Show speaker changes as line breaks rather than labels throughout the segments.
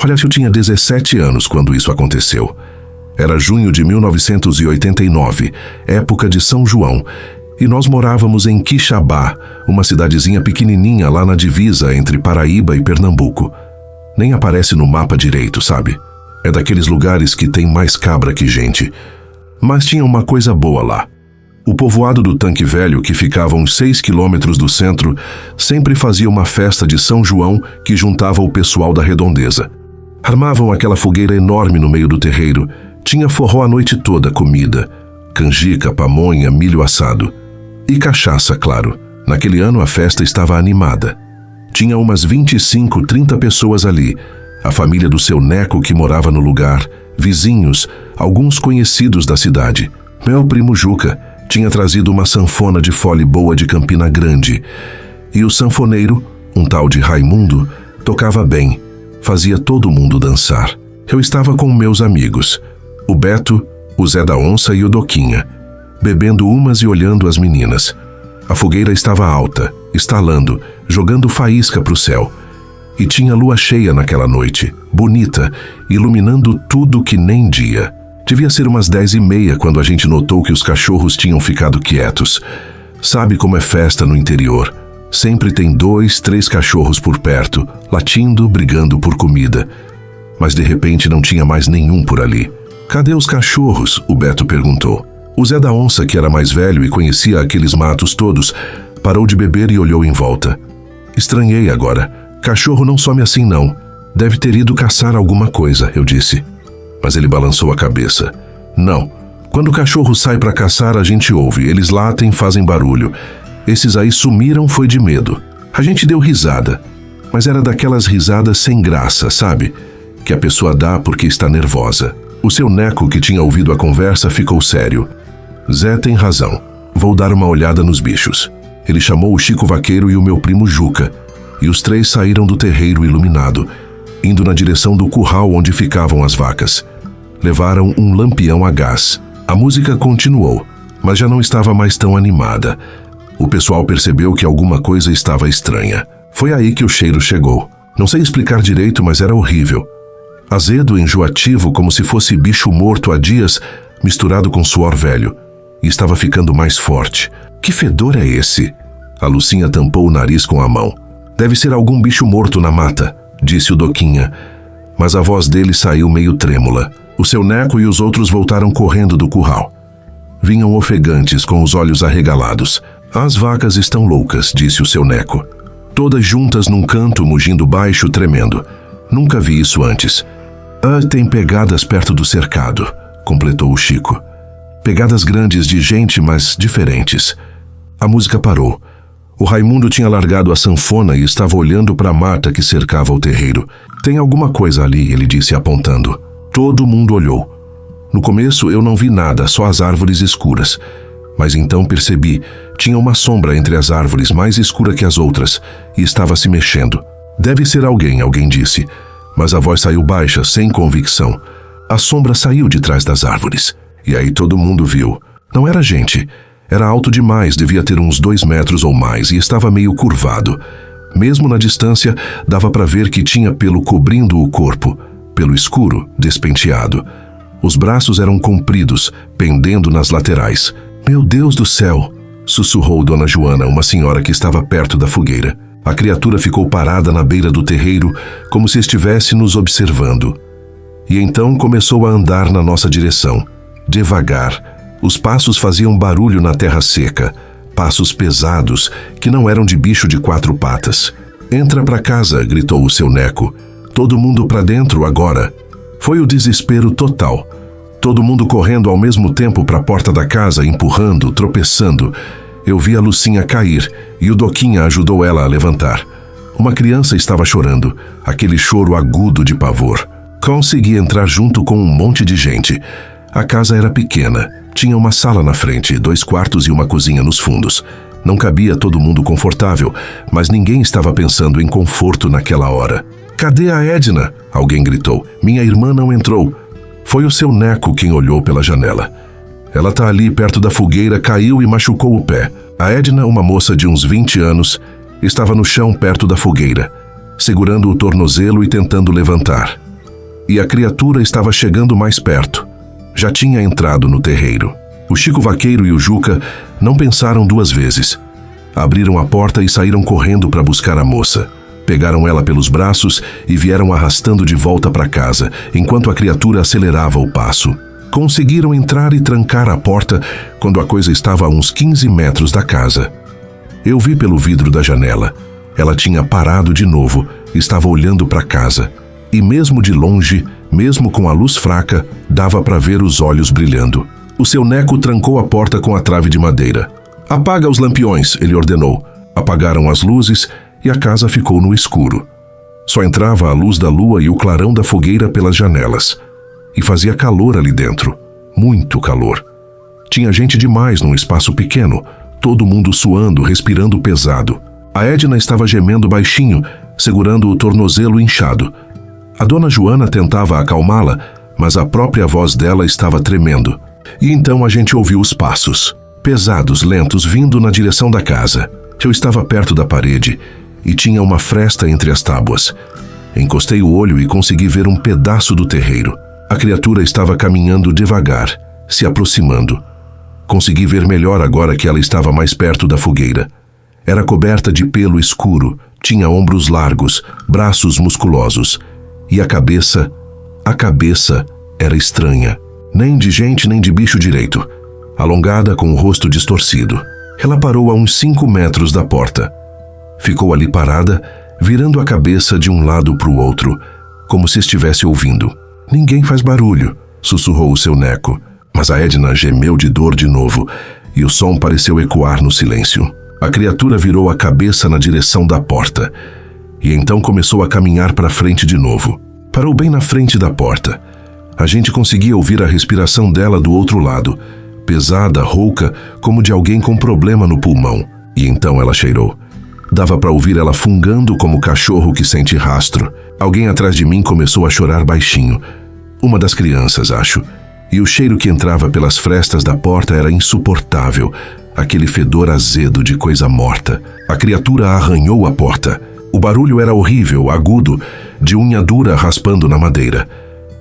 Olha, eu tinha 17 anos quando isso aconteceu. Era junho de 1989, época de São João, e nós morávamos em Quixabá, uma cidadezinha pequenininha lá na divisa entre Paraíba e Pernambuco. Nem aparece no mapa direito, sabe? É daqueles lugares que tem mais cabra que gente. Mas tinha uma coisa boa lá. O povoado do Tanque Velho, que ficava a uns 6 quilômetros do centro, sempre fazia uma festa de São João que juntava o pessoal da redondeza. Armavam aquela fogueira enorme no meio do terreiro. Tinha forró a noite toda, comida, canjica, pamonha, milho assado. E cachaça, claro. Naquele ano a festa estava animada. Tinha umas 25, 30 pessoas ali. A família do seu Neco que morava no lugar, vizinhos, alguns conhecidos da cidade. Meu primo Juca tinha trazido uma sanfona de fole boa de Campina Grande. E o sanfoneiro, um tal de Raimundo, tocava bem. Fazia todo mundo dançar. Eu estava com meus amigos, o Beto, o Zé da Onça e o Doquinha, bebendo umas e olhando as meninas. A fogueira estava alta, estalando, jogando faísca para o céu. E tinha lua cheia naquela noite, bonita, iluminando tudo que nem dia. Devia ser umas 10h30 quando a gente notou que os cachorros tinham ficado quietos. Sabe como é festa no interior? Sempre tem 2, 3 cachorros por perto, latindo, brigando por comida. Mas de repente não tinha mais nenhum por ali. Cadê os cachorros? O Beto perguntou. O Zé da Onça, que era mais velho e conhecia aqueles matos todos, parou de beber e olhou em volta. Estranhei agora. Cachorro não some assim não. Deve ter ido caçar alguma coisa, eu disse. Mas ele balançou a cabeça. Não. Quando o cachorro sai para caçar, a gente ouve. Eles latem, fazem barulho. Esses aí sumiram foi de medo. A gente deu risada. Mas era daquelas risadas sem graça, sabe? Que a pessoa dá porque está nervosa. O seu Neco, que tinha ouvido a conversa, ficou sério. Zé tem razão. Vou dar uma olhada nos bichos. Ele chamou o Chico Vaqueiro e o meu primo Juca. E os 3 saíram do terreiro iluminado, indo na direção do curral onde ficavam as vacas. Levaram um lampião a gás. A música continuou, mas já não estava mais tão animada. O pessoal percebeu que alguma coisa estava estranha. Foi aí que o cheiro chegou. Não sei explicar direito, mas era horrível. Azedo, enjoativo, como se fosse bicho morto há dias, misturado com suor velho. E estava ficando mais forte. Que fedor é esse? A Lucinha tampou o nariz com a mão. Deve ser algum bicho morto na mata, disse o Doquinha. Mas a voz dele saiu meio trêmula. O seu Neco e os outros voltaram correndo do curral. Vinham ofegantes, com os olhos arregalados. As vacas estão loucas, disse o seu Neco. Todas juntas num canto, mugindo baixo, tremendo. Nunca vi isso antes. Tem pegadas perto do cercado, completou o Chico. Pegadas grandes de gente, mas diferentes. A música parou. O Raimundo tinha largado a sanfona e estava olhando para a mata que cercava o terreiro. Tem alguma coisa ali, ele disse apontando. Todo mundo olhou. No começo eu não vi nada, só as árvores escuras. Mas então percebi, tinha uma sombra entre as árvores mais escura que as outras, e estava se mexendo. Deve ser alguém disse. Mas a voz saiu baixa, sem convicção. A sombra saiu de trás das árvores. E aí todo mundo viu. Não era gente. Era alto demais, devia ter uns 2 metros ou mais, e estava meio curvado. Mesmo na distância, dava para ver que tinha pelo cobrindo o corpo. Pelo escuro, despenteado. Os braços eram compridos, pendendo nas laterais. Meu Deus do céu! Sussurrou Dona Joana, uma senhora que estava perto da fogueira. A criatura ficou parada na beira do terreiro, como se estivesse nos observando. E então começou a andar na nossa direção. Devagar. Os passos faziam barulho na terra seca. Passos pesados, que não eram de bicho de 4 patas. Entra pra casa, gritou o seu Neco. Todo mundo pra dentro agora. Foi o desespero total. Todo mundo correndo ao mesmo tempo para a porta da casa, empurrando, tropeçando. Eu vi a Lucinha cair e o Doquinha ajudou ela a levantar. Uma criança estava chorando, aquele choro agudo de pavor. Consegui entrar junto com um monte de gente. A casa era pequena, tinha uma sala na frente, 2 quartos e uma cozinha nos fundos. Não cabia todo mundo confortável, mas ninguém estava pensando em conforto naquela hora. Cadê a Edna? Alguém gritou. Minha irmã não entrou. Foi o seu Neco quem olhou pela janela. Ela tá ali perto da fogueira, caiu e machucou o pé. A Edna, uma moça de uns 20 anos, estava no chão perto da fogueira, segurando o tornozelo e tentando levantar. E a criatura estava chegando mais perto. Já tinha entrado no terreiro. O Chico Vaqueiro e o Juca não pensaram duas vezes. Abriram a porta e saíram correndo para buscar a moça. Pegaram ela pelos braços e vieram arrastando de volta para casa, enquanto a criatura acelerava o passo. Conseguiram entrar e trancar a porta quando a coisa estava a uns 15 metros da casa. Eu vi pelo vidro da janela. Ela tinha parado de novo, estava olhando para casa. E mesmo de longe, mesmo com a luz fraca, dava para ver os olhos brilhando. O seu neco trancou a porta com a trave de madeira. "Apaga os lampiões", ele ordenou. Apagaram as luzes e a casa ficou no escuro. Só entrava a luz da lua e o clarão da fogueira pelas janelas. E fazia calor ali dentro. Muito calor. Tinha gente demais num espaço pequeno, todo mundo suando, respirando pesado. A Edna estava gemendo baixinho, segurando o tornozelo inchado. A dona Joana tentava acalmá-la, mas a própria voz dela estava tremendo. E então a gente ouviu os passos, pesados, lentos, vindo na direção da casa. Eu estava perto da parede e tinha uma fresta entre as tábuas. Encostei o olho e consegui ver um pedaço do terreiro. A criatura estava caminhando devagar, se aproximando. Consegui ver melhor agora que ela estava mais perto da fogueira. Era coberta de pelo escuro, tinha ombros largos, braços musculosos. E a cabeça era estranha. Nem de gente nem de bicho direito. Alongada, com o rosto distorcido. Ela parou a uns 5 metros da porta. Ficou ali parada, virando a cabeça de um lado para o outro, como se estivesse ouvindo. "Ninguém faz barulho", sussurrou o seu neco. Mas a Edna gemeu de dor de novo, e o som pareceu ecoar no silêncio. A criatura virou a cabeça na direção da porta, e então começou a caminhar para frente de novo. Parou bem na frente da porta. A gente conseguia ouvir a respiração dela do outro lado, pesada, rouca, como de alguém com problema no pulmão. E então ela cheirou. Dava para ouvir ela fungando como cachorro que sente rastro. Alguém atrás de mim começou a chorar baixinho. Uma das crianças, acho. E o cheiro que entrava pelas frestas da porta era insuportável, aquele fedor azedo de coisa morta. A criatura arranhou a porta. O barulho era horrível, agudo, de unha dura raspando na madeira.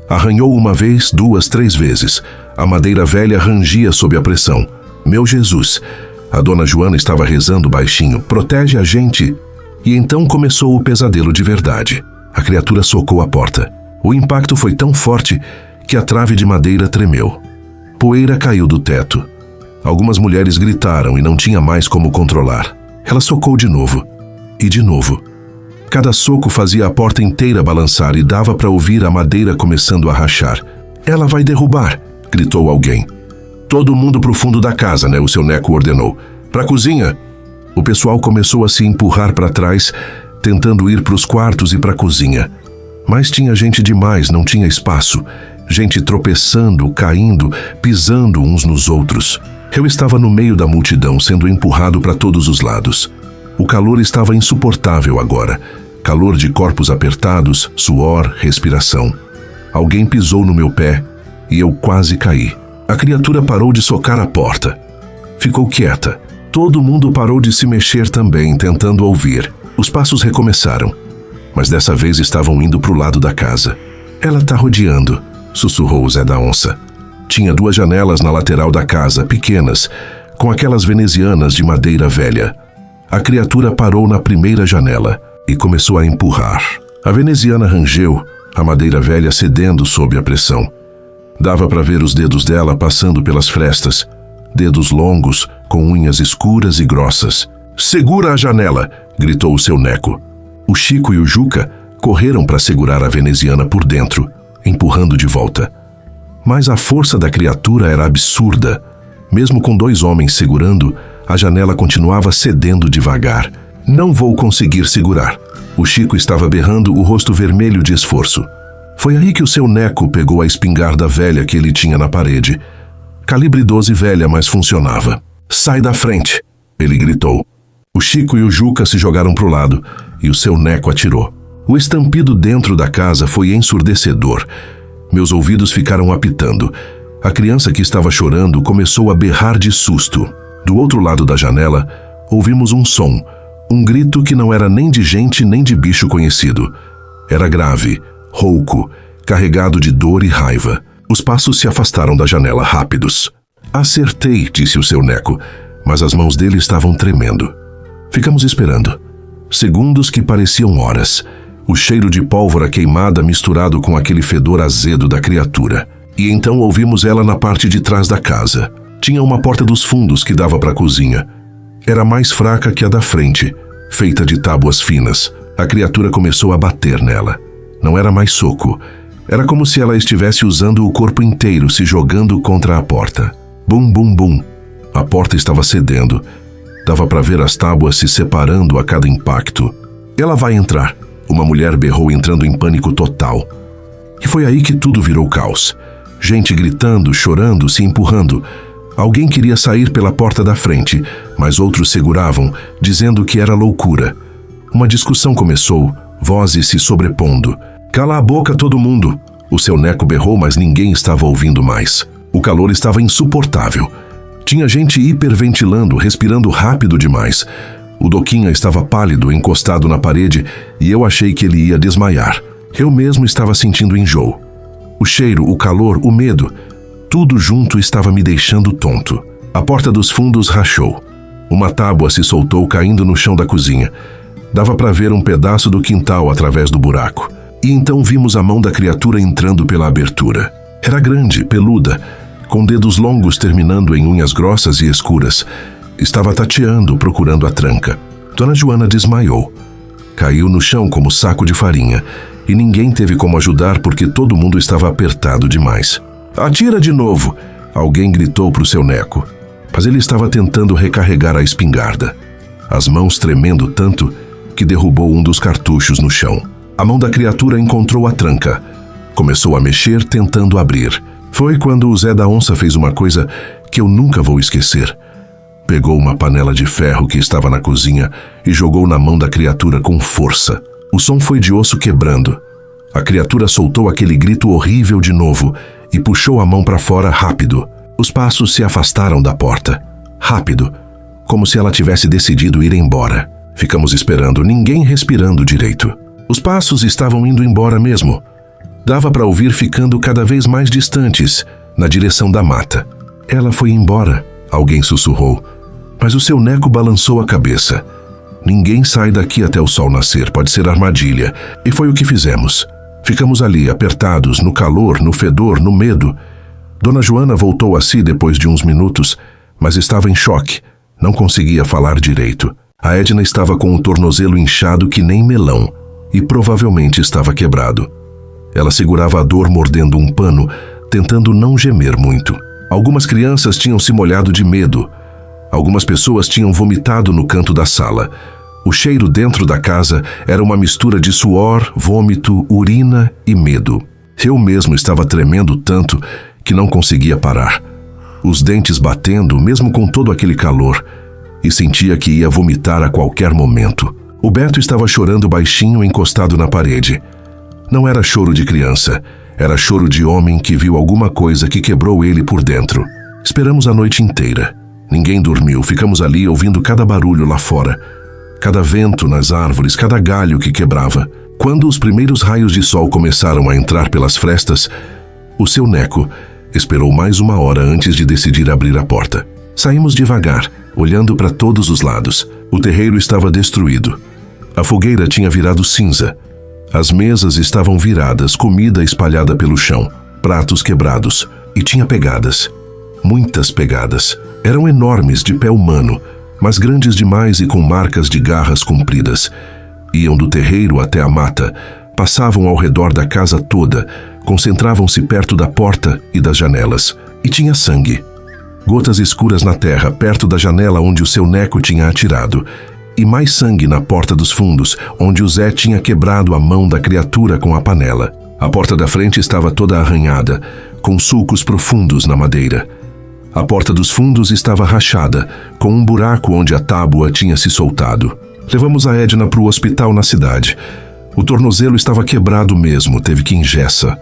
Arranhou uma vez, 2, 3 vezes. A madeira velha rangia sob a pressão. Meu Jesus! A dona Joana estava rezando baixinho. "Protege a gente!" E então começou o pesadelo de verdade. A criatura socou a porta. O impacto foi tão forte que a trave de madeira tremeu. Poeira caiu do teto. Algumas mulheres gritaram e não tinha mais como controlar. Ela socou de novo. E de novo. Cada soco fazia a porta inteira balançar e dava para ouvir a madeira começando a rachar. "Ela vai derrubar!" gritou alguém. "Todo mundo pro fundo da casa, né?" o seu neco ordenou. "Pra cozinha!" O pessoal começou a se empurrar para trás, tentando ir pros quartos e pra cozinha. Mas tinha gente demais, não tinha espaço. Gente tropeçando, caindo, pisando uns nos outros. Eu estava no meio da multidão, sendo empurrado para todos os lados. O calor estava insuportável agora. Calor de corpos apertados, suor, respiração. Alguém pisou no meu pé e eu quase caí. A criatura parou de socar a porta. Ficou quieta. Todo mundo parou de se mexer também, tentando ouvir. Os passos recomeçaram, mas dessa vez estavam indo para o lado da casa. "Ela tá rodeando", sussurrou o Zé da Onça. Tinha 2 janelas na lateral da casa, pequenas, com aquelas venezianas de madeira velha. A criatura parou na primeira janela e começou a empurrar. A veneziana rangeu, a madeira velha cedendo sob a pressão. Dava para ver os dedos dela passando pelas frestas, dedos longos, com unhas escuras e grossas. "Segura a janela!" gritou o seu neco. O Chico e o Juca correram para segurar a veneziana por dentro, empurrando de volta. Mas a força da criatura era absurda. Mesmo com 2 homens segurando, a janela continuava cedendo devagar. "Não vou conseguir segurar." O Chico estava berrando, o rosto vermelho de esforço. Foi aí que o seu neco pegou a espingarda velha que ele tinha na parede. Calibre 12 velha, mas funcionava. "Sai da frente!" ele gritou. O Chico e o Juca se jogaram para o lado e o seu neco atirou. O estampido dentro da casa foi ensurdecedor. Meus ouvidos ficaram apitando. A criança que estava chorando começou a berrar de susto. Do outro lado da janela, ouvimos um som, um grito que não era nem de gente nem de bicho conhecido. Era grave, rouco, carregado de dor e raiva. Os passos se afastaram da janela rápidos. Acertei, disse o seu Neco, mas as mãos dele estavam tremendo. Ficamos esperando. Segundos que pareciam horas. O cheiro de pólvora queimada misturado com aquele fedor azedo da criatura. E então ouvimos ela na parte de trás da casa. Tinha uma porta dos fundos que dava para a cozinha. Era mais fraca que a da frente, feita de tábuas finas. A criatura começou a bater nela. Não era mais soco. Era como se ela estivesse usando o corpo inteiro, se jogando contra a porta. Bum, bum, bum. A porta estava cedendo. Dava para ver as tábuas se separando a cada impacto. Ela vai entrar. Uma mulher berrou, entrando em pânico total. E foi aí que tudo virou caos. Gente gritando, chorando, se empurrando. Alguém queria sair pela porta da frente, mas outros seguravam, dizendo que era loucura. Uma discussão começou, vozes se sobrepondo. Cala a boca, todo mundo! O seu Neco berrou, mas ninguém estava ouvindo mais. O calor estava insuportável. Tinha gente hiperventilando, respirando rápido demais. O Doquinha estava pálido, encostado na parede, e eu achei que ele ia desmaiar. Eu mesmo estava sentindo enjoo. O cheiro, o calor, o medo, tudo junto estava me deixando tonto. A porta dos fundos rachou. Uma tábua se soltou, caindo no chão da cozinha. Dava para ver um pedaço do quintal através do buraco. E então vimos a mão da criatura entrando pela abertura. Era grande, peluda, com dedos longos terminando em unhas grossas e escuras. Estava tateando, procurando a tranca. Dona Joana desmaiou. Caiu no chão como saco de farinha, e ninguém teve como ajudar porque todo mundo estava apertado demais. Atira de novo! Alguém gritou para o seu Neco, mas ele estava tentando recarregar a espingarda. As mãos tremendo tanto que derrubou um dos cartuchos no chão. A mão da criatura encontrou a tranca. Começou a mexer, tentando abrir. Foi quando o Zé da Onça fez uma coisa que eu nunca vou esquecer. Pegou uma panela de ferro que estava na cozinha e jogou na mão da criatura com força. O som foi de osso quebrando. A criatura soltou aquele grito horrível de novo e puxou a mão para fora rápido. Os passos se afastaram da porta. Rápido, como se ela tivesse decidido ir embora. Ficamos esperando, ninguém respirando direito. Os passos estavam indo embora mesmo. Dava para ouvir ficando cada vez mais distantes, na direção da mata. Ela foi embora, alguém sussurrou. Mas o seu Neco balançou a cabeça. Ninguém sai daqui até o sol nascer, pode ser armadilha. E foi o que fizemos. Ficamos ali, apertados, no calor, no fedor, no medo. Dona Joana voltou a si depois de uns minutos, mas estava em choque. Não conseguia falar direito. A Edna estava com o tornozelo inchado que nem melão, e provavelmente estava quebrado. Ela segurava a dor mordendo um pano, tentando não gemer muito. Algumas crianças tinham se molhado de medo. Algumas pessoas tinham vomitado no canto da sala. O cheiro dentro da casa era uma mistura de suor, vômito, urina e medo. Eu mesmo estava tremendo tanto que não conseguia parar. Os dentes batendo, mesmo com todo aquele calor, e sentia que ia vomitar a qualquer momento. O Beto estava chorando baixinho, encostado na parede. Não era choro de criança, era choro de homem que viu alguma coisa que quebrou ele por dentro. Esperamos a noite inteira. Ninguém dormiu, ficamos ali ouvindo cada barulho lá fora, cada vento nas árvores, cada galho que quebrava. Quando os primeiros raios de sol começaram a entrar pelas frestas, o seu Neco esperou mais uma hora antes de decidir abrir a porta. Saímos devagar, olhando para todos os lados. O terreiro estava destruído. A fogueira tinha virado cinza. As mesas estavam viradas, comida espalhada pelo chão, pratos quebrados, e tinha pegadas. Muitas pegadas. Eram enormes, de pé humano, mas grandes demais e com marcas de garras compridas. Iam do terreiro até a mata, passavam ao redor da casa toda, concentravam-se perto da porta e das janelas. E tinha sangue. Gotas escuras na terra, perto da janela onde o seu Neco tinha atirado. E mais sangue na porta dos fundos, onde o Zé tinha quebrado a mão da criatura com a panela. A porta da frente estava toda arranhada, com sulcos profundos na madeira. A porta dos fundos estava rachada, com um buraco onde a tábua tinha se soltado. Levamos a Edna para o hospital na cidade. O tornozelo estava quebrado mesmo, teve que engessa.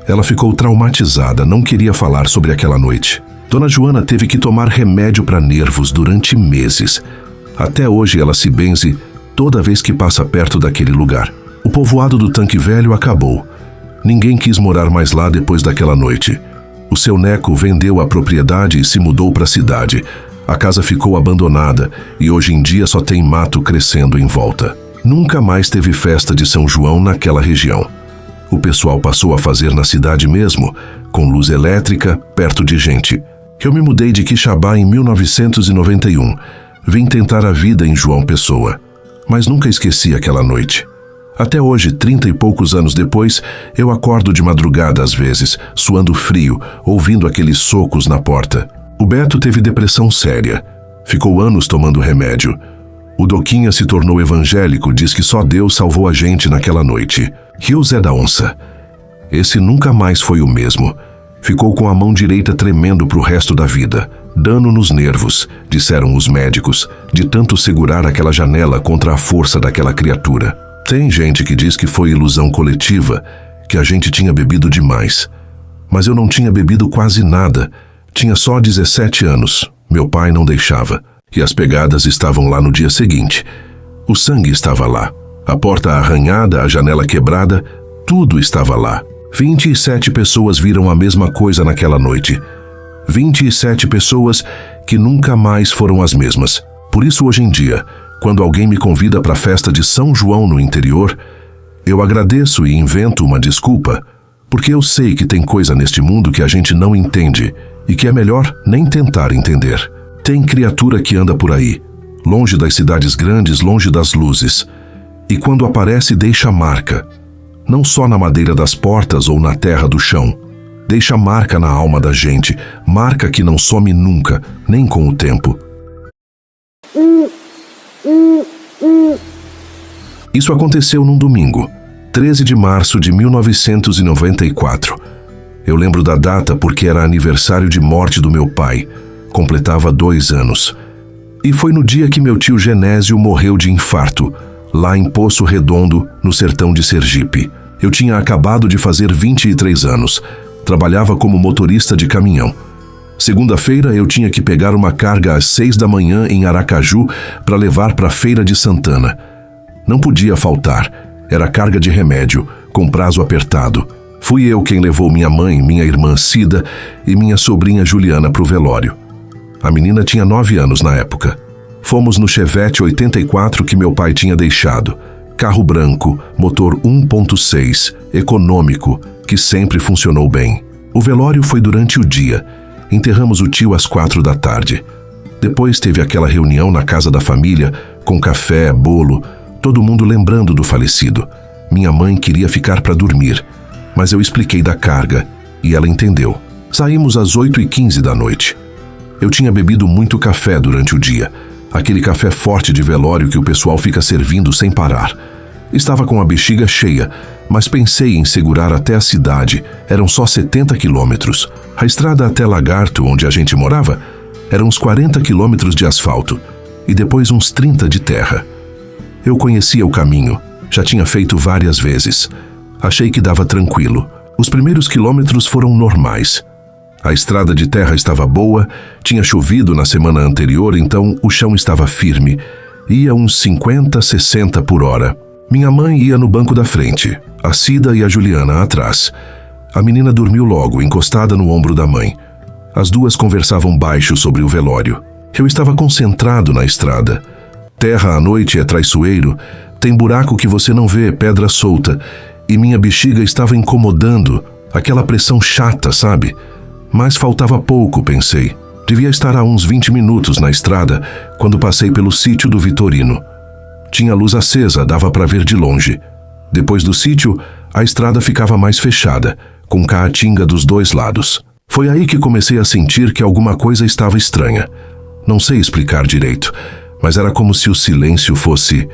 Ela ficou traumatizada, não queria falar sobre aquela noite. Dona Joana teve que tomar remédio para nervos durante meses. Até hoje ela se benze toda vez que passa perto daquele lugar. O povoado do Tanque Velho acabou. Ninguém quis morar mais lá depois daquela noite. O seu Neco vendeu a propriedade e se mudou para a cidade. A casa ficou abandonada e hoje em dia só tem mato crescendo em volta. Nunca mais teve festa de São João naquela região. O pessoal passou a fazer na cidade mesmo, com luz elétrica, perto de gente. Eu me mudei de Quixabá em 1991. Vim tentar a vida em João Pessoa. Mas nunca esqueci aquela noite. Até hoje, 30 e poucos anos depois, eu acordo de madrugada às vezes, suando frio, ouvindo aqueles socos na porta. O Beto teve depressão séria. Ficou anos tomando remédio. O Doquinha se tornou evangélico, diz que só Deus salvou a gente naquela noite. E o Zé da Onça? Esse nunca mais foi o mesmo. Ficou com a mão direita tremendo pro resto da vida. Dano nos nervos, disseram os médicos, de tanto segurar aquela janela contra a força daquela criatura. Tem gente que diz que foi ilusão coletiva, que a gente tinha bebido demais. Mas eu não tinha bebido quase nada. Tinha só 17 anos. Meu pai não deixava. E as pegadas estavam lá no dia seguinte. O sangue estava lá. A porta arranhada, a janela quebrada, tudo estava lá. 27 pessoas viram a mesma coisa naquela noite. 27 pessoas que nunca mais foram as mesmas. Por isso, hoje em dia, quando alguém me convida para a festa de São João no interior, eu agradeço e invento uma desculpa, porque eu sei que tem coisa neste mundo que a gente não entende e que é melhor nem tentar entender. Tem criatura que anda por aí, longe das cidades grandes, longe das luzes, e quando aparece deixa marca. Não só na madeira das portas ou na terra do chão. Deixa marca na alma da gente, marca que não some nunca, nem com o tempo. Isso aconteceu num domingo, 13 de março de 1994. Eu lembro da data porque era aniversário de morte do meu pai. Completava 2 anos. E foi no dia que meu tio Genésio morreu de infarto, lá em Poço Redondo, no sertão de Sergipe. Eu tinha acabado de fazer 23 anos. Trabalhava como motorista de caminhão. Segunda-feira eu tinha que pegar uma carga às 6 da manhã em Aracaju para levar para a Feira de Santana. Não podia faltar. Era carga de remédio, com prazo apertado. Fui eu quem levou minha mãe, minha irmã Cida e minha sobrinha Juliana para o velório. A menina tinha 9 anos na época. Fomos no Chevette 84 que meu pai tinha deixado. Carro branco, motor 1.6, econômico, que sempre funcionou bem. O velório foi durante o dia. Enterramos o tio às 4 da tarde. Depois teve aquela reunião na casa da família, com café, bolo, todo mundo lembrando do falecido. Minha mãe queria ficar para dormir, mas eu expliquei da carga e ela entendeu. Saímos às 8h15 da noite. Eu tinha bebido muito café durante o dia, aquele café forte de velório que o pessoal fica servindo sem parar. Estava com a bexiga cheia, mas pensei em segurar até a cidade. Eram só 70 quilômetros. A estrada até Lagarto, onde a gente morava, eram uns 40 quilômetros de asfalto e depois uns 30 de terra. Eu conhecia o caminho, já tinha feito várias vezes. Achei que dava tranquilo. Os primeiros quilômetros foram normais. A estrada de terra estava boa, tinha chovido na semana anterior, então o chão estava firme. Ia uns 50, 60 por hora. Minha mãe ia no banco da frente, a Cida e a Juliana atrás. A menina dormiu logo, encostada no ombro da mãe. As duas conversavam baixo sobre o velório. Eu estava concentrado na estrada. Terra à noite é traiçoeiro, tem buraco que você não vê, pedra solta, e minha bexiga estava incomodando, aquela pressão chata, sabe? Mas faltava pouco, pensei. Devia estar a uns 20 minutos na estrada, quando passei pelo sítio do Vitorino. Tinha luz acesa, dava para ver de longe. Depois do sítio, a estrada ficava mais fechada, com caatinga dos 2 lados. Foi aí que comecei a sentir que alguma coisa estava estranha. Não sei explicar direito, mas era como se o silêncio fosse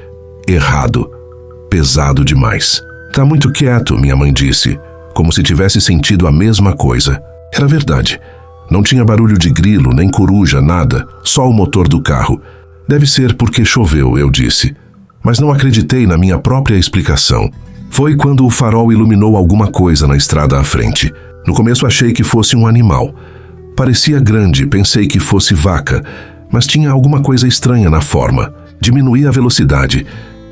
errado, pesado demais. Tá muito quieto, minha mãe disse, como se tivesse sentido a mesma coisa. Era verdade. Não tinha barulho de grilo, nem coruja, nada, só o motor do carro. Deve ser porque choveu, eu disse. Mas não acreditei na minha própria explicação. Foi quando o farol iluminou alguma coisa na estrada à frente. No começo achei que fosse um animal. Parecia grande, pensei que fosse vaca, mas tinha alguma coisa estranha na forma. Diminuí a velocidade.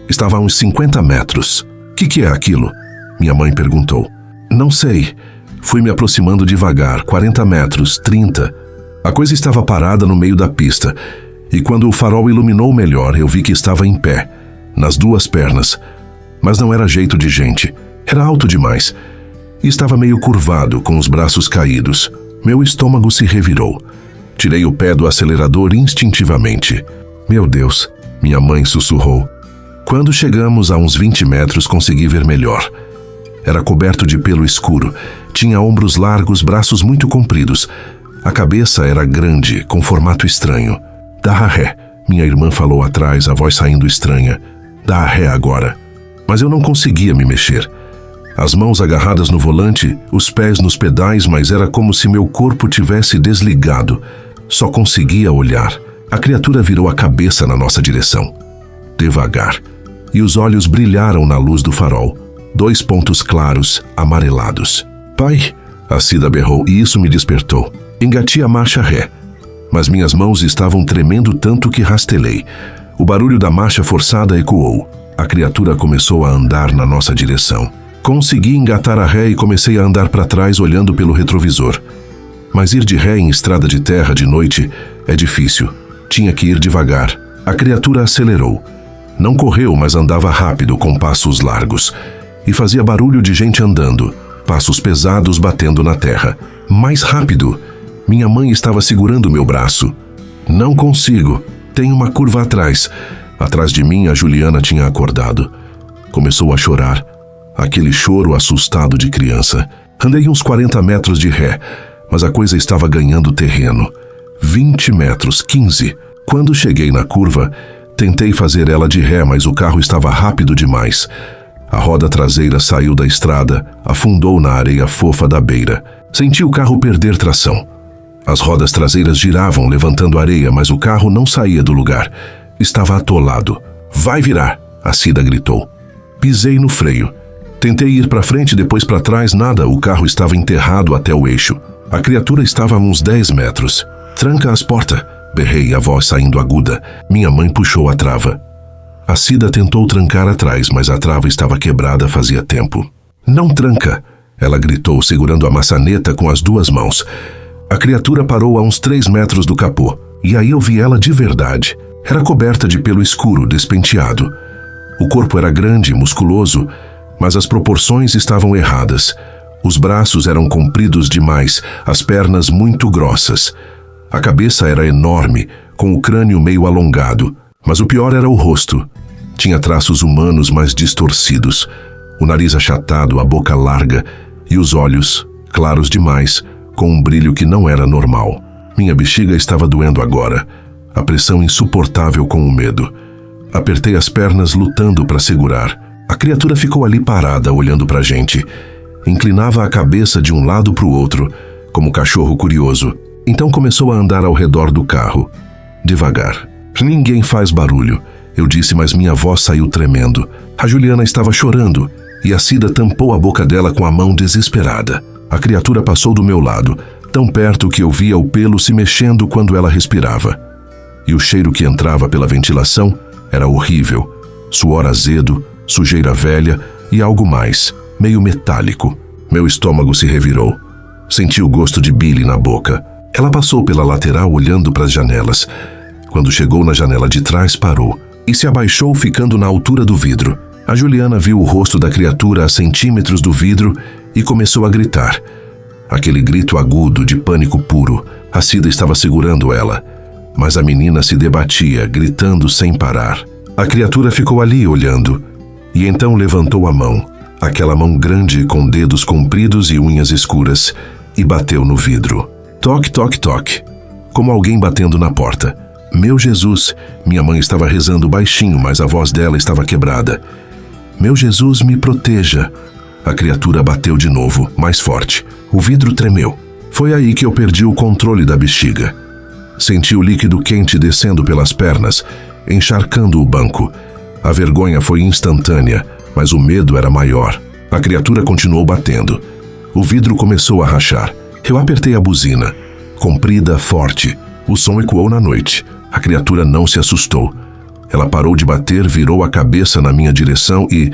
Estava a uns 50 metros. Que é aquilo? Minha mãe perguntou. Não sei. Fui me aproximando devagar, 40 metros, 30. A coisa estava parada no meio da pista, e quando o farol iluminou melhor, eu vi que estava em pé, nas duas pernas. Mas não era jeito de gente. Era alto demais. E estava meio curvado, com os braços caídos. Meu estômago se revirou. Tirei o pé do acelerador instintivamente. Meu Deus, minha mãe sussurrou. Quando chegamos a uns 20 metros, consegui ver melhor. Era coberto de pelo escuro. Tinha ombros largos, braços muito compridos. A cabeça era grande, com formato estranho. Dá ré, minha irmã falou atrás, a voz saindo estranha. Dá ré agora. Mas eu não conseguia me mexer. As mãos agarradas no volante, os pés nos pedais, mas era como se meu corpo tivesse desligado. Só conseguia olhar. A criatura virou a cabeça na nossa direção. Devagar. E os olhos brilharam na luz do farol. 2 pontos claros, amarelados. Pai! A Cida berrou e isso me despertou. Engati a marcha ré. Mas minhas mãos estavam tremendo tanto que rastelei. O barulho da marcha forçada ecoou. A criatura começou a andar na nossa direção. Consegui engatar a ré e comecei a andar para trás olhando pelo retrovisor. Mas ir de ré em estrada de terra de noite é difícil. Tinha que ir devagar. A criatura acelerou. Não correu, mas andava rápido, com passos largos. E fazia barulho de gente andando, passos pesados batendo na terra. Mais rápido! Minha mãe estava segurando meu braço. Não consigo. Tem uma curva atrás. Atrás de mim, a Juliana tinha acordado. Começou a chorar. Aquele choro assustado de criança. Andei uns 40 metros de ré, mas a coisa estava ganhando terreno. 20 metros, 15. Quando cheguei na curva, tentei fazer ela de ré, mas o carro estava rápido demais. A roda traseira saiu da estrada, afundou na areia fofa da beira. Senti o carro perder tração. As rodas traseiras giravam, levantando areia, mas o carro não saía do lugar. Estava atolado. Vai virar, a Cida gritou. Pisei no freio. Tentei ir para frente, depois para trás, nada, o carro estava enterrado até o eixo. A criatura estava a uns 10 metros. Tranca as portas, berrei, a voz saindo aguda. Minha mãe puxou a trava. A Cida tentou trancar atrás, mas a trava estava quebrada fazia tempo. Não tranca, ela gritou, segurando a maçaneta com as 2 mãos. A criatura parou a uns 3 metros do capô, e aí eu vi ela de verdade. Era coberta de pelo escuro, despenteado. O corpo era grande, musculoso, mas as proporções estavam erradas. Os braços eram compridos demais, as pernas muito grossas. A cabeça era enorme, com o crânio meio alongado, mas o pior era o rosto. Tinha traços humanos, mas distorcidos. O nariz achatado, a boca larga e os olhos, claros demais, com um brilho que não era normal. Minha bexiga estava doendo agora, a pressão insuportável com o medo. Apertei as pernas lutando para segurar. A criatura ficou ali parada, olhando para a gente. Inclinava a cabeça de um lado para o outro, como um cachorro curioso. Então começou a andar ao redor do carro, devagar. Ninguém faz barulho, eu disse, mas minha voz saiu tremendo. A Juliana estava chorando, e a Cida tampou a boca dela com a mão desesperada. A criatura passou do meu lado, tão perto que eu via o pelo se mexendo quando ela respirava. E o cheiro que entrava pela ventilação era horrível. Suor azedo, sujeira velha e algo mais, meio metálico. Meu estômago se revirou. Senti o gosto de bile na boca. Ela passou pela lateral olhando para as janelas. Quando chegou na janela de trás, parou e se abaixou, ficando na altura do vidro. A Juliana viu o rosto da criatura a centímetros do vidro e começou a gritar. Aquele grito agudo de pânico puro. A Cida estava segurando ela, mas a menina se debatia, gritando sem parar. A criatura ficou ali olhando e então levantou a mão, aquela mão grande com dedos compridos e unhas escuras, e bateu no vidro. Toque, toque, toque, como alguém batendo na porta. Meu Jesus, minha mãe estava rezando baixinho, mas a voz dela estava quebrada. Meu Jesus, me proteja. A criatura bateu de novo, mais forte. O vidro tremeu. Foi aí que eu perdi o controle da bexiga. Senti o líquido quente descendo pelas pernas, encharcando o banco. A vergonha foi instantânea, mas o medo era maior. A criatura continuou batendo. O vidro começou a rachar. Eu apertei a buzina. comprida, forte. O som ecoou na noite. A criatura não se assustou. Ela parou de bater, virou a cabeça na minha direção e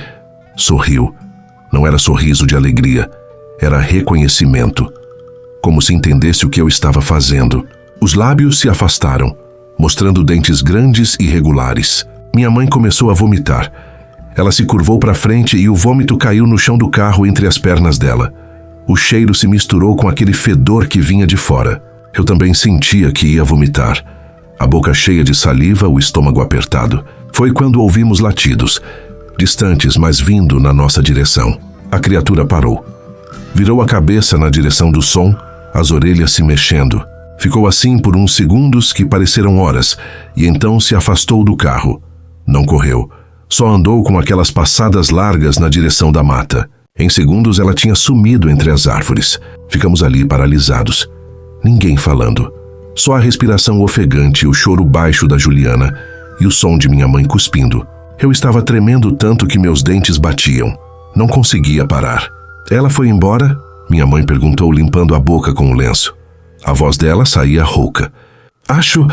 sorriu. Não era sorriso de alegria, era reconhecimento. Como se entendesse o que eu estava fazendo. Os lábios se afastaram, mostrando dentes grandes e regulares. Minha mãe começou a vomitar. Ela se curvou para frente e o vômito caiu no chão do carro entre as pernas dela. O cheiro se misturou com aquele fedor que vinha de fora. Eu também sentia que ia vomitar. A boca cheia de saliva, o estômago apertado. Foi quando ouvimos latidos, distantes, mas vindo na nossa direção. A criatura parou. Virou a cabeça na direção do som, as orelhas se mexendo. Ficou assim por uns segundos que pareceram horas, e então se afastou do carro. Não correu. Só andou com aquelas passadas largas na direção da mata. Em segundos ela tinha sumido entre as árvores. Ficamos ali paralisados. Ninguém falando. Só a respiração ofegante, o choro baixo da Juliana e o som de minha mãe cuspindo. Eu estava tremendo tanto que meus dentes batiam. Não conseguia parar. Ela foi embora? Minha mãe perguntou, limpando a boca com o lenço. A voz dela saía rouca. Acho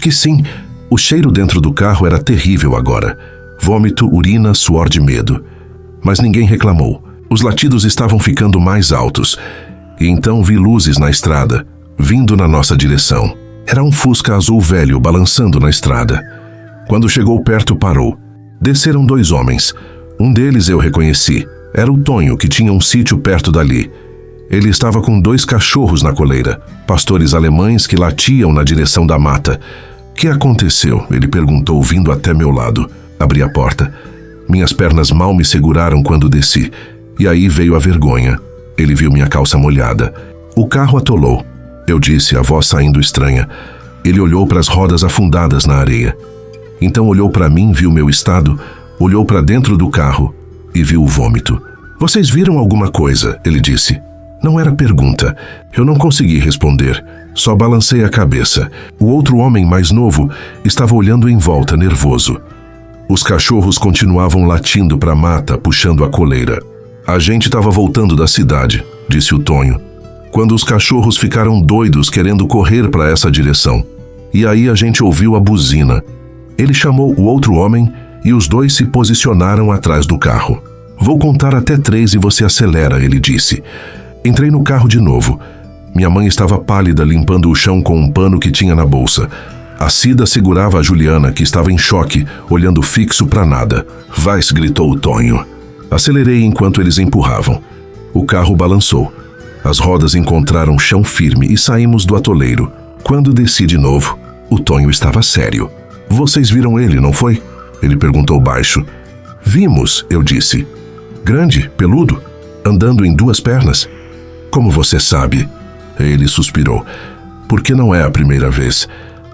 que sim. O cheiro dentro do carro era terrível agora. Vômito, urina, suor de medo. Mas ninguém reclamou. Os latidos estavam ficando mais altos. E então vi luzes na estrada, vindo na nossa direção. Era um Fusca azul velho balançando na estrada. Quando chegou perto, parou. Desceram 2 homens. Um deles eu reconheci. Era o Tonho, que tinha um sítio perto dali. Ele estava com 2 cachorros na coleira, pastores alemães que latiam na direção da mata. O que aconteceu? Ele perguntou, vindo até meu lado. Abri a porta. Minhas pernas mal me seguraram quando desci. E aí veio a vergonha. Ele viu minha calça molhada. O carro atolou. Eu disse, a voz saindo estranha. Ele olhou para as rodas afundadas na areia. Então olhou para mim, viu meu estado, olhou para dentro do carro e viu o vômito. Vocês viram alguma coisa? Ele disse. Não era pergunta. Eu não consegui responder. Só balancei a cabeça. O outro homem mais novo estava olhando em volta, nervoso. Os cachorros continuavam latindo para a mata, puxando a coleira. A gente estava voltando da cidade, disse o Tonho, quando os cachorros ficaram doidos querendo correr para essa direção. E aí a gente ouviu a buzina. Ele chamou o outro homem e os 2 se posicionaram atrás do carro. Vou contar até 3 e você acelera, ele disse. Entrei no carro de novo. Minha mãe estava pálida, limpando o chão com um pano que tinha na bolsa. A Cida segurava a Juliana, que estava em choque, olhando fixo para nada. Vais, gritou o Tonho. Acelerei enquanto eles empurravam. O carro balançou. As rodas encontraram chão firme e saímos do atoleiro. Quando desci de novo, o Tonho estava sério. Vocês viram ele, não foi? Ele perguntou baixo. Vimos, eu disse. Grande, peludo, andando em 2 pernas. Como você sabe? Ele suspirou. Porque não é a primeira vez.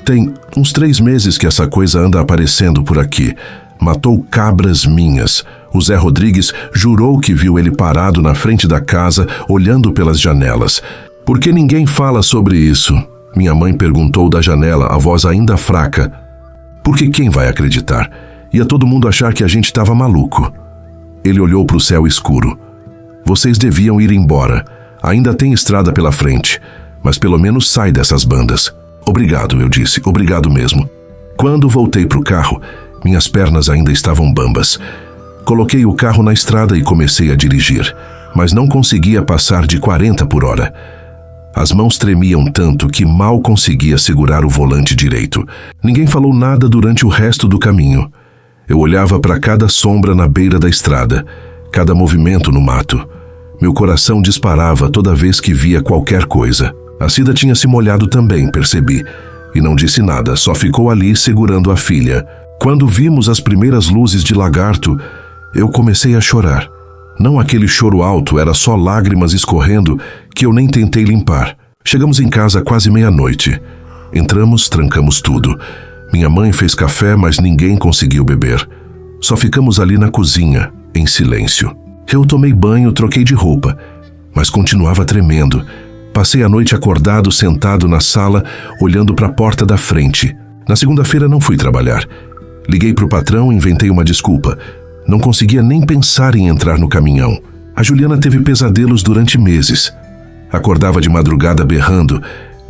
Tem uns 3 meses que essa coisa anda aparecendo por aqui. Matou cabras minhas. O Zé Rodrigues jurou que viu ele parado na frente da casa, olhando pelas janelas. Por que ninguém fala sobre isso? Minha mãe perguntou da janela, a voz ainda fraca. Porque quem vai acreditar? Ia todo mundo achar que a gente estava maluco. Ele olhou para o céu escuro. Vocês deviam ir embora. Ainda tem estrada pela frente, mas pelo menos sai dessas bandas. Obrigado, eu disse, obrigado mesmo. Quando voltei para o carro, minhas pernas ainda estavam bambas. Coloquei o carro na estrada e comecei a dirigir, mas não conseguia passar de 40 por hora. As mãos tremiam tanto que mal conseguia segurar o volante direito. Ninguém falou nada durante o resto do caminho. Eu olhava para cada sombra na beira da estrada, cada movimento no mato. Meu coração disparava toda vez que via qualquer coisa. A Cida tinha se molhado também, percebi, e não disse nada, só ficou ali segurando a filha. Quando vimos as primeiras luzes de Lagarto, eu comecei a chorar. Não aquele choro alto, era só lágrimas escorrendo que eu nem tentei limpar. Chegamos em casa quase meia-noite. Entramos, trancamos tudo. Minha mãe fez café, mas ninguém conseguiu beber. Só ficamos ali na cozinha, em silêncio. Eu tomei banho, troquei de roupa, mas continuava tremendo. Passei a noite acordado, sentado na sala, olhando para a porta da frente. Na segunda-feira não fui trabalhar. Liguei para o patrão e inventei uma desculpa. Não conseguia nem pensar em entrar no caminhão. A Juliana teve pesadelos durante meses. Acordava de madrugada berrando.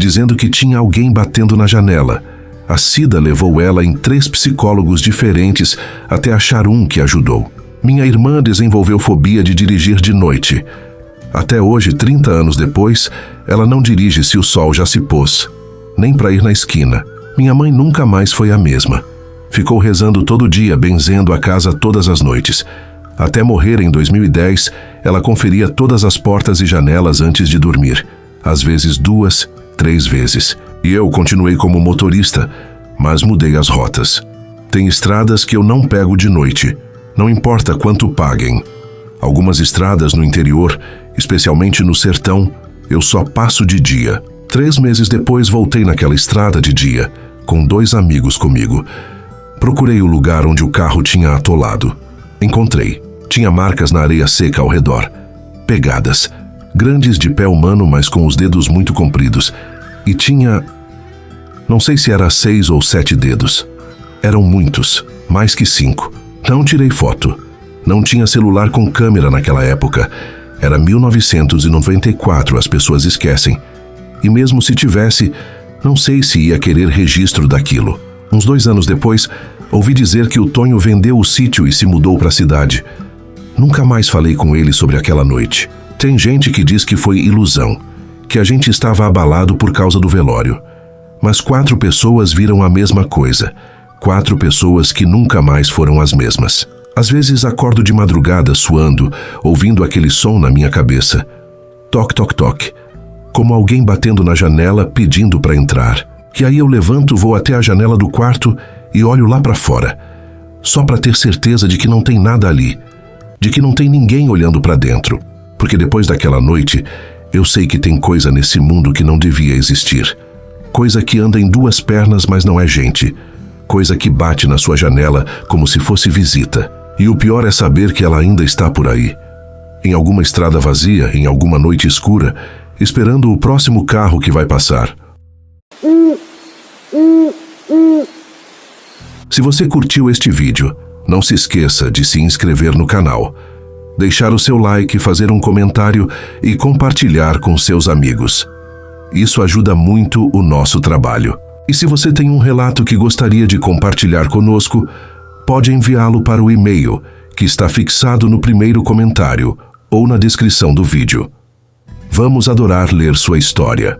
dizendo que tinha alguém batendo na janela. A Cida levou ela em 3 psicólogos diferentes até achar um que ajudou. Minha irmã desenvolveu fobia de dirigir de noite. Até hoje, 30 anos depois, ela não dirige se o sol já se pôs, nem para ir na esquina. Minha mãe nunca mais foi a mesma. Ficou rezando todo dia, benzendo a casa todas as noites. Até morrer em 2010, ela conferia todas as portas e janelas antes de dormir. Às vezes 2, 3 vezes. E eu continuei como motorista, mas mudei as rotas. Tem estradas que eu não pego de noite, não importa quanto paguem. Algumas estradas no interior, especialmente no sertão, eu só passo de dia. 3 meses depois voltei naquela estrada de dia, com 2 amigos comigo. Procurei o lugar onde o carro tinha atolado. Encontrei. Tinha marcas na areia seca ao redor. Pegadas. Grandes de pé humano, mas com os dedos muito compridos. E tinha... não sei se era 6 ou 7 dedos. Eram muitos, mais que 5. Não tirei foto. Não tinha celular com câmera naquela época. Era 1994, as pessoas esquecem. E mesmo se tivesse, não sei se ia querer registro daquilo. Uns 2 anos depois, ouvi dizer que o Tonho vendeu o sítio e se mudou para a cidade. Nunca mais falei com ele sobre aquela noite. Tem gente que diz que foi ilusão, que a gente estava abalado por causa do velório. Mas 4 pessoas viram a mesma coisa. 4 pessoas que nunca mais foram as mesmas. Às vezes acordo de madrugada suando, ouvindo aquele som na minha cabeça. Toc, toc, toc. Como alguém batendo na janela pedindo para entrar. E aí eu levanto, vou até a janela do quarto e olho lá para fora. Só para ter certeza de que não tem nada ali. De que não tem ninguém olhando para dentro. Porque depois daquela noite, eu sei que tem coisa nesse mundo que não devia existir. Coisa que anda em 2 pernas, mas não é gente. Coisa que bate na sua janela como se fosse visita. E o pior é saber que ela ainda está por aí. Em alguma estrada vazia, em alguma noite escura, esperando o próximo carro que vai passar. Se você curtiu este vídeo, não se esqueça de se inscrever no canal, deixar o seu like, fazer um comentário e compartilhar com seus amigos. Isso ajuda muito o nosso trabalho. E se você tem um relato que gostaria de compartilhar conosco, pode enviá-lo para o e-mail que está fixado no primeiro comentário ou na descrição do vídeo. Vamos adorar ler sua história.